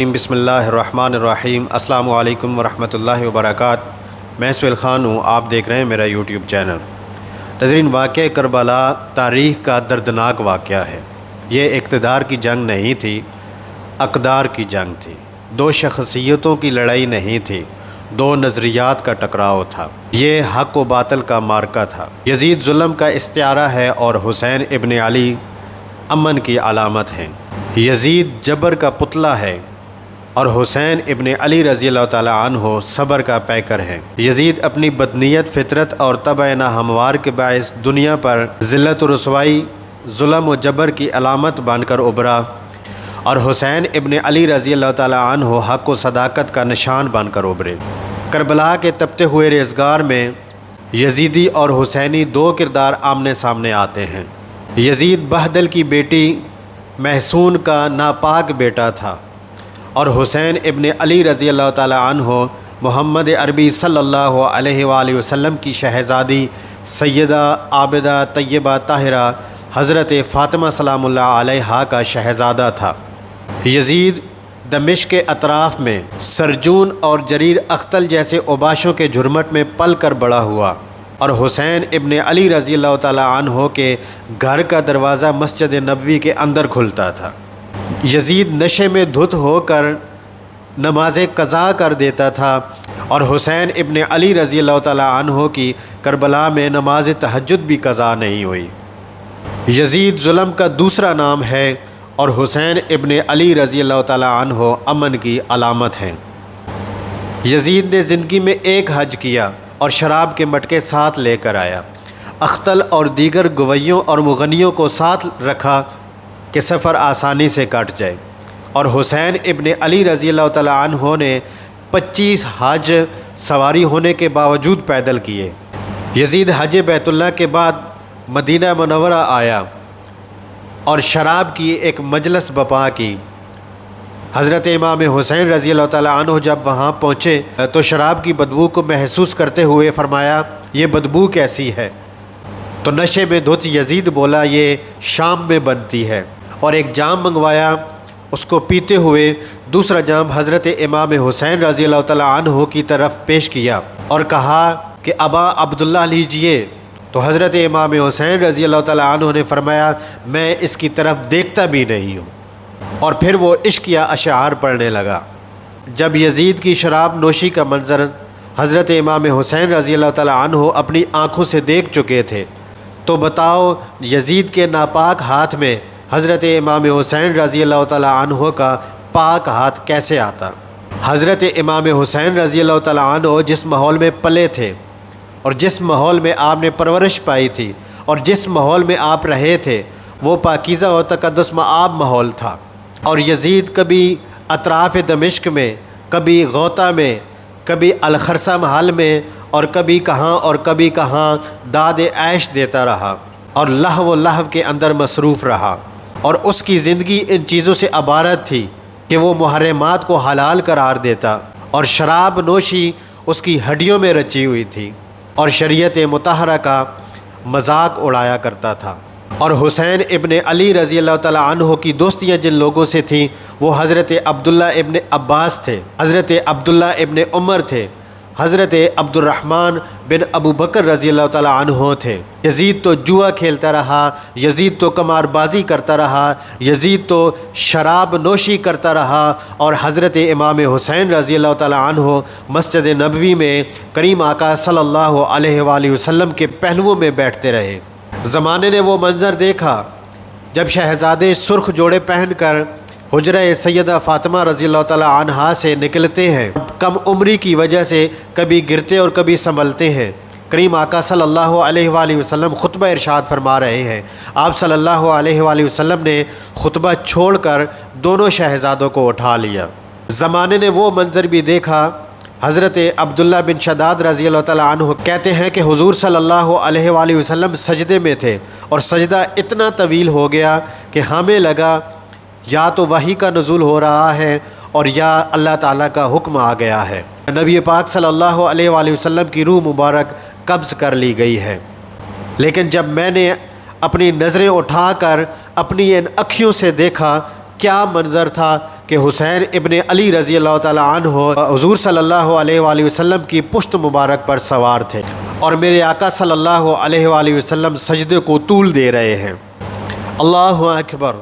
بسم اللہ الرحمن الرحیم۔ السلام علیکم ورحمۃ اللہ وبرکاتہ۔ میں سہیل خان ہوں، آپ دیکھ رہے ہیں میرا یوٹیوب چینل۔ ناظرین، واقعہ کربلا تاریخ کا دردناک واقعہ ہے۔ یہ اقتدار کی جنگ نہیں تھی، اقدار کی جنگ تھی۔ دو شخصیتوں کی لڑائی نہیں تھی، دو نظریات کا ٹکراؤ تھا۔ یہ حق و باطل کا معرکہ تھا۔ یزید ظلم کا استعارہ ہے اور حسین ابن علی امن کی علامت ہیں۔ یزید جبر کا پتلا ہے اور حسین ابن علی رضی اللہ تعالیٰ عنہ صبر کا پیکر ہے۔ یزید اپنی بدنیت، فطرت اور طبع ناہموار کے باعث دنیا پر ذلت و رسوائی، ظلم و جبر کی علامت بن کر ابھرا، اور حسین ابن علی رضی اللہ تعالیٰ عنہ حق و صداقت کا نشان بن کر ابھرے۔ کربلا کے تپتے ہوئے ریزگار میں یزیدی اور حسینی دو کردار آمنے سامنے آتے ہیں۔ یزید بہدل کی بیٹی محسون کا ناپاک بیٹا تھا، اور حسین ابن علی رضی اللہ تعالیٰ عنہ محمد عربی صلی اللہ علیہ وآلہ وسلم کی شہزادی سیدہ عابدہ طیبہ طاہرہ حضرت فاطمہ سلام اللہ علیہا کا شہزادہ تھا۔ یزید دمشق کے اطراف میں سرجون اور جریر اختل جیسے اوباشوں کے جھرمٹ میں پل کر بڑا ہوا، اور حسین ابن علی رضی اللہ تعالیٰ عنہ کے گھر کا دروازہ مسجد نبوی کے اندر کھلتا تھا۔ یزید نشے میں دھت ہو کر نمازیں قضا کر دیتا تھا، اور حسین ابن علی رضی اللہ تعالیٰ عنہ کی کربلا میں نماز تہجد بھی قضا نہیں ہوئی۔ یزید ظلم کا دوسرا نام ہے، اور حسین ابن علی رضی اللہ تعالیٰ عنہ امن کی علامت ہیں۔ یزید نے زندگی میں ایک حج کیا اور شراب کے مٹکے ساتھ لے کر آیا۔ اختل اور دیگر گویوں اور مغنیوں کو ساتھ رکھا کہ سفر آسانی سے کٹ جائے، اور حسین ابن علی رضی اللہ تعالیٰ عنہ نے 25 حج سواری ہونے کے باوجود پیدل کیے۔ یزید حج بیت اللہ کے بعد مدینہ منورہ آیا اور شراب کی ایک مجلس برپا کی۔ حضرت امام حسین رضی اللہ تعالیٰ عنہ جب وہاں پہنچے تو شراب کی بدبو کو محسوس کرتے ہوئے فرمایا، یہ بدبو کیسی ہے؟ تو نشے میں دھت یزید بولا، یہ شام میں بنتی ہے، اور ایک جام منگوایا۔ اس کو پیتے ہوئے دوسرا جام حضرت امام حسین رضی اللہ تعالیٰ عنہ کی طرف پیش کیا اور کہا کہ ابا عبداللہ لیجئے۔ تو حضرت امام حسین رضی اللہ تعالیٰ عنہ نے فرمایا، میں اس کی طرف دیکھتا بھی نہیں ہوں، اور پھر وہ عشقیہ اشعار پڑھنے لگا۔ جب یزید کی شراب نوشی کا منظر حضرت امام حسین رضی اللہ تعالیٰ عنہ اپنی آنکھوں سے دیکھ چکے تھے، تو بتاؤ یزید کے ناپاک ہاتھ میں حضرت امام حسین رضی اللہ تعالیٰ عنہ کا پاک ہاتھ کیسے آتا؟ حضرت امام حسین رضی اللہ تعالیٰ عنہ جس ماحول میں پلے تھے، اور جس ماحول میں آپ نے پرورش پائی تھی، اور جس ماحول میں آپ رہے تھے، وہ پاکیزہ و تقدس مآب ماحول تھا۔ اور یزید کبھی اطراف دمشق میں، کبھی غوطہ میں، کبھی الخرسہ محل میں، اور کبھی کہاں داد عیش دیتا رہا، اور لہو و لہو کے اندر مصروف رہا، اور اس کی زندگی ان چیزوں سے عبارت تھی کہ وہ محرمات کو حلال قرار دیتا، اور شراب نوشی اس کی ہڈیوں میں رچی ہوئی تھی، اور شریعت مطہرہ کا مذاق اڑایا کرتا تھا۔ اور حسین ابن علی رضی اللہ تعالیٰ عنہ کی دوستیاں جن لوگوں سے تھیں، وہ حضرت عبداللہ ابن عباس تھے، حضرت عبداللہ ابن عمر تھے، حضرت عبد الرحمن بن ابو بکر رضی اللہ تعالیٰ عنہ تھے۔ یزید تو جوا کھیلتا رہا، یزید تو قمار بازی کرتا رہا، یزید تو شراب نوشی کرتا رہا، اور حضرت امام حسین رضی اللہ تعالیٰ عنہ مسجد نبوی میں کریم آقا صلی اللہ علیہ وآلہ وسلم کے پہلوؤں میں بیٹھتے رہے۔ زمانے نے وہ منظر دیکھا جب شہزادے سرخ جوڑے پہن کر حجرہ سیدہ فاطمہ رضی اللہ تعالیٰ عنہا سے نکلتے ہیں، کم عمری کی وجہ سے کبھی گرتے اور کبھی سنبھلتے ہیں۔ کریم آقا صلی اللہ علیہ وآلہ وسلم خطبہ ارشاد فرما رہے ہیں۔ آپ صلی اللہ علیہ وآلہ وسلم نے خطبہ چھوڑ کر دونوں شہزادوں کو اٹھا لیا۔ زمانے نے وہ منظر بھی دیکھا۔ حضرت عبداللہ بن شداد رضی اللہ تعالیٰ عنہ کہتے ہیں کہ حضور صلی اللہ علیہ وآلہ وسلم سجدے میں تھے، اور سجدہ اتنا طویل ہو گیا کہ ہمیں لگا یا تو وحی کا نزول ہو رہا ہے اور یا اللہ تعالیٰ کا حکم آ گیا ہے۔ نبی پاک صلی اللہ علیہ وآلہ وسلم کی روح مبارک قبض کر لی گئی ہے۔ لیکن جب میں نے اپنی نظریں اٹھا کر اپنی ان اکھیوں سے دیکھا، کیا منظر تھا کہ حسین ابن علی رضی اللہ تعالیٰ عنہ حضور صلی اللہ علیہ وآلہ وسلم کی پشت مبارک پر سوار تھے اور میرے آقا صلی اللہ علیہ وآلہ وسلم سجدے کو طول دے رہے ہیں۔ اللہ اکبر!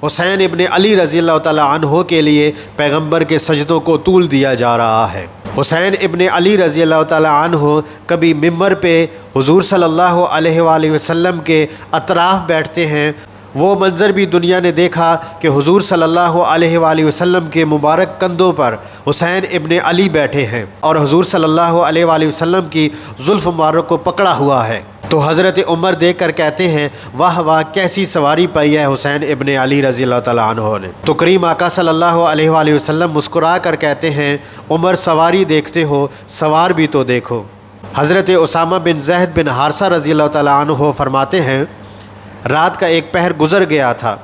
حسین ابن علی رضی اللہ تعالیٰ عنہ کے لیے پیغمبر کے سجدوں کو طول دیا جا رہا ہے۔ حسین ابن علی رضی اللہ تعالیٰ عنہ کبھی ممبر پہ حضور صلی اللہ علیہ وآلہ وسلم کے اطراف بیٹھتے ہیں۔ وہ منظر بھی دنیا نے دیکھا کہ حضور صلی اللہ علیہ وآلہ وسلم کے مبارک کندھوں پر حسین ابن علی بیٹھے ہیں اور حضور صلی اللہ علیہ وآلہ وسلم کی زلف مبارک کو پکڑا ہوا ہے۔ تو حضرت عمر دیکھ کر کہتے ہیں واہ واہ کیسی سواری پائی ہے حسین ابن علی رضی اللہ تعالیٰ عنہ نے۔ تو کریم آقا صلی اللہ علیہ وآلہ وسلم مسکرا کر کہتے ہیں عمر سواری دیکھتے ہو سوار بھی تو دیکھو۔ حضرت اسامہ بن زید بن حارثہ رضی اللہ تعالیٰ عنہ فرماتے ہیں رات کا ایک پہر گزر گیا تھا،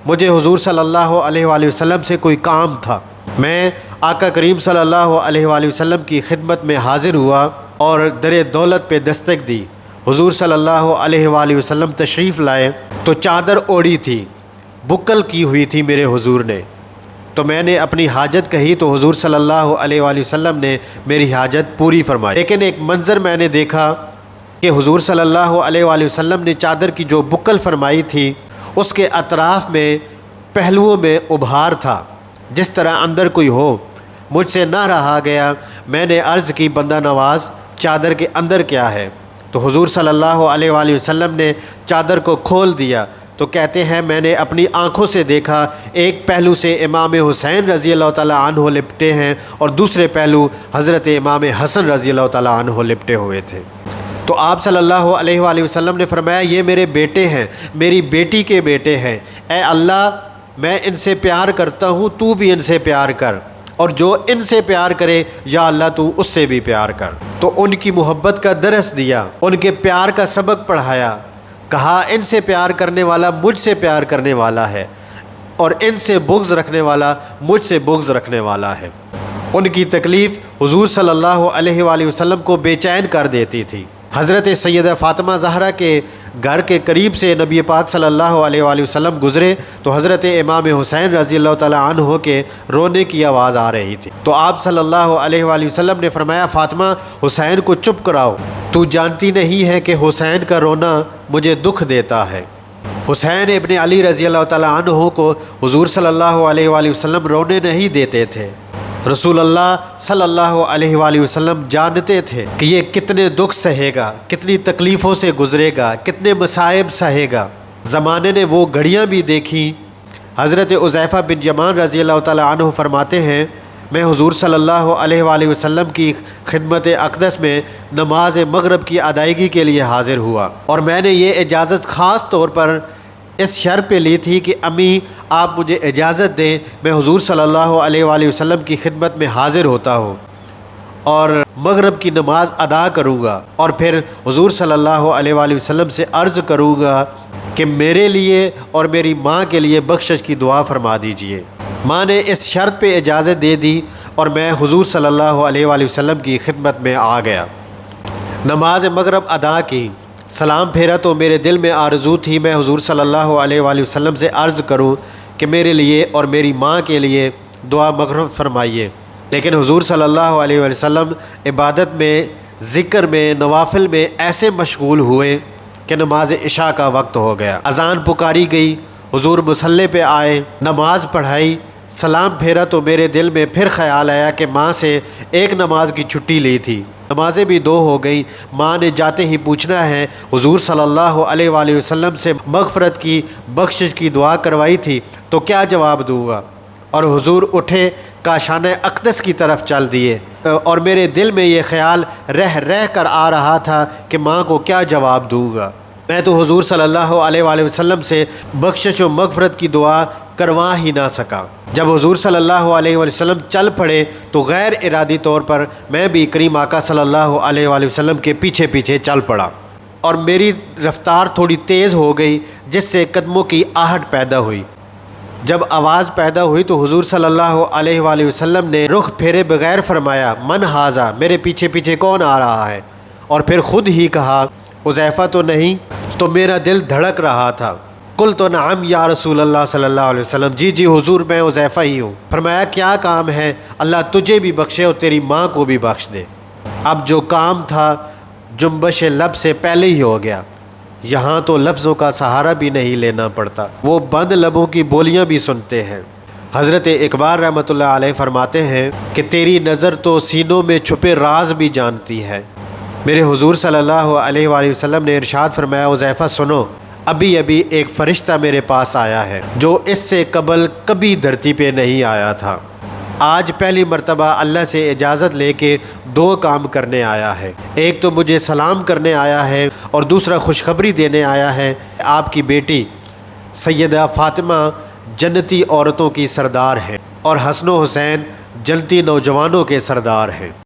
مجھے حضور صلی اللہ علیہ وآلہ وسلم سے کوئی کام تھا، میں آقا کریم صلی اللہ علیہ وآلہ وسلم کی خدمت میں حاضر ہوا اور در دولت پہ دستک دی۔ حضور صلی اللہ علیہ وآلہ وسلم تشریف لائے تو چادر اوڑھی تھی، بکل کی ہوئی تھی میرے حضور نے، تو میں نے اپنی حاجت کہی تو حضور صلی اللہ علیہ وآلہ وسلم نے میری حاجت پوری فرمائی۔ لیکن ایک منظر میں نے دیکھا کہ حضور صلی اللہ علیہ وآلہ وسلم نے چادر کی جو بکل فرمائی تھی اس کے اطراف میں پہلوؤں میں ابھار تھا، جس طرح اندر کوئی ہو۔ مجھ سے نہ رہا گیا، میں نے عرض کی بندہ نواز چادر کے اندر کیا ہے؟ تو حضور صلی اللہ علیہ وآلہ وسلم نے چادر کو کھول دیا تو کہتے ہیں میں نے اپنی آنکھوں سے دیکھا ایک پہلو سے امام حسین رضی اللہ تعالیٰ عنہ لپٹے ہیں اور دوسرے پہلو حضرت امام حسن رضی اللہ تعالیٰ عنہ لپٹے ہوئے تھے۔ تو آپ صلی اللہ علیہ وآلہ وسلم نے فرمایا یہ میرے بیٹے ہیں، میری بیٹی کے بیٹے ہیں، اے اللہ میں ان سے پیار کرتا ہوں، تو بھی ان سے پیار کر، اور جو ان سے پیار کرے یا اللہ تو اس سے بھی پیار کر۔ تو ان کی محبت کا درس دیا، ان کے پیار کا سبق پڑھایا، کہا ان سے پیار کرنے والا مجھ سے پیار کرنے والا ہے اور ان سے بغض رکھنے والا مجھ سے بغض رکھنے والا ہے۔ ان کی تکلیف حضور صلی اللہ علیہ وآلہ وسلم کو بے چین کر دیتی تھی۔ حضرت سیدہ فاطمہ زہرا کے گھر کے قریب سے نبی پاک صلی اللہ علیہ وآلہ وسلم گزرے تو حضرت امام حسین رضی اللہ تعالیٰ عنہ کے رونے کی آواز آ رہی تھی۔ تو آپ صلی اللہ علیہ وآلہ وسلم نے فرمایا فاطمہ حسین کو چپ کراؤ، تو جانتی نہیں ہے کہ حسین کا رونا مجھے دکھ دیتا ہے۔ حسین ابن علی رضی اللہ تعالیٰ عنہ کو حضور صلی اللہ علیہ وآلہ وسلم رونے نہیں دیتے تھے۔ رسول اللہ صلی اللہ علیہ وآلہ وسلم جانتے تھے کہ یہ کتنے دکھ سہے گا، کتنی تکلیفوں سے گزرے گا، کتنے مصائب سہے گا۔ زمانے نے وہ گھڑیاں بھی دیکھی۔ حضرت حذیفہ بن یمان رضی اللہ تعالیٰ عنہ فرماتے ہیں میں حضور صلی اللہ علیہ وآلہ وسلم کی خدمت اقدس میں نماز مغرب کی ادائیگی کے لیے حاضر ہوا اور میں نے یہ اجازت خاص طور پر اس شرط پہ لی تھی کہ امی آپ مجھے اجازت دیں میں حضور صلی اللہ علیہ وآلہ وسلم کی خدمت میں حاضر ہوتا ہوں اور مغرب کی نماز ادا کروں گا اور پھر حضور صلی اللہ علیہ وآلہ وسلم سے عرض کروں گا کہ میرے لیے اور میری ماں کے لیے بخشش کی دعا فرما دیجئے۔ ماں نے اس شرط پہ اجازت دے دی اور میں حضور صلی اللہ علیہ وآلہ وسلم کی خدمت میں آ گیا۔ نماز مغرب ادا کی، سلام پھیرا تو میرے دل میں آرزو تھی میں حضور صلی اللہ علیہ وآلہ وسلم سے عرض کروں کہ میرے لیے اور میری ماں کے لیے دعا مغفرت فرمائیے، لیکن حضور صلی اللہ علیہ وآلہ وسلم عبادت میں، ذکر میں، نوافل میں ایسے مشغول ہوئے کہ نماز عشاء کا وقت ہو گیا۔ اذان پکاری گئی، حضور مصلی پہ آئے، نماز پڑھائی، سلام پھیرا تو میرے دل میں پھر خیال آیا کہ ماں سے ایک نماز کی چھٹی لی تھی، نمازیں بھی 2 ہو گئیں۔ ماں نے جاتے ہی پوچھنا ہے حضور صلی اللہ علیہ وآلہ وسلم سے مغفرت کی، بخشش کی دعا کروائی تھی تو کیا جواب دوں گا؟ اور حضور اٹھے کاشانہ اقدس کی طرف چل دیے اور میرے دل میں یہ خیال رہ کر آ رہا تھا کہ ماں کو کیا جواب دوں گا۔ میں تو حضور صلی اللہ علیہ وآلہ وسلم سے بخشش و مغفرت کی دعا کروا ہی نہ سکا۔ جب حضور صلی اللہ علیہ وآلہ وسلم چل پڑے تو غیر ارادی طور پر میں بھی کریم آقا صلی اللہ علیہ وآلہ وسلم کے پیچھے پیچھے چل پڑا اور میری رفتار تھوڑی تیز ہو گئی جس سے قدموں کی آہٹ پیدا ہوئی۔ جب آواز پیدا ہوئی تو حضور صلی اللہ علیہ وآلہ وسلم نے رخ پھیرے بغیر فرمایا من ھذا، میرے پیچھے پیچھے کون آ رہا ہے؟ اور پھر خود ہی کہا حذیفہ تو نہیں؟ تو میرا دل دھڑک رہا تھا قلت نعم یا رسول اللہ صلی اللہ علیہ وسلم، جی جی حضور میں حذیفہ ہی ہوں۔ فرمایا کیا کام ہے؟ اللہ تجھے بھی بخشے اور تیری ماں کو بھی بخش دے۔ اب جو کام تھا جنبش لب سے پہلے ہی ہو گیا، یہاں تو لفظوں کا سہارا بھی نہیں لینا پڑتا، وہ بند لبوں کی بولیاں بھی سنتے ہیں۔ حضرت اقبال رحمۃ اللہ علیہ فرماتے ہیں کہ تیری نظر تو سینوں میں چھپے راز بھی جانتی ہے۔ میرے حضور صلی اللہ علیہ وآلہ وسلم نے ارشاد فرمایا، حذیفہ سنو، ابھی ابھی ایک فرشتہ میرے پاس آیا ہے جو اس سے قبل کبھی دھرتی پہ نہیں آیا تھا۔ آج پہلی مرتبہ اللہ سے اجازت لے کے 2 کام کرنے آیا ہے، ایک تو مجھے سلام کرنے آیا ہے اور دوسرا خوشخبری دینے آیا ہے، آپ کی بیٹی سیدہ فاطمہ جنتی عورتوں کی سردار ہیں اور حسن و حسین جنتی نوجوانوں کے سردار ہیں۔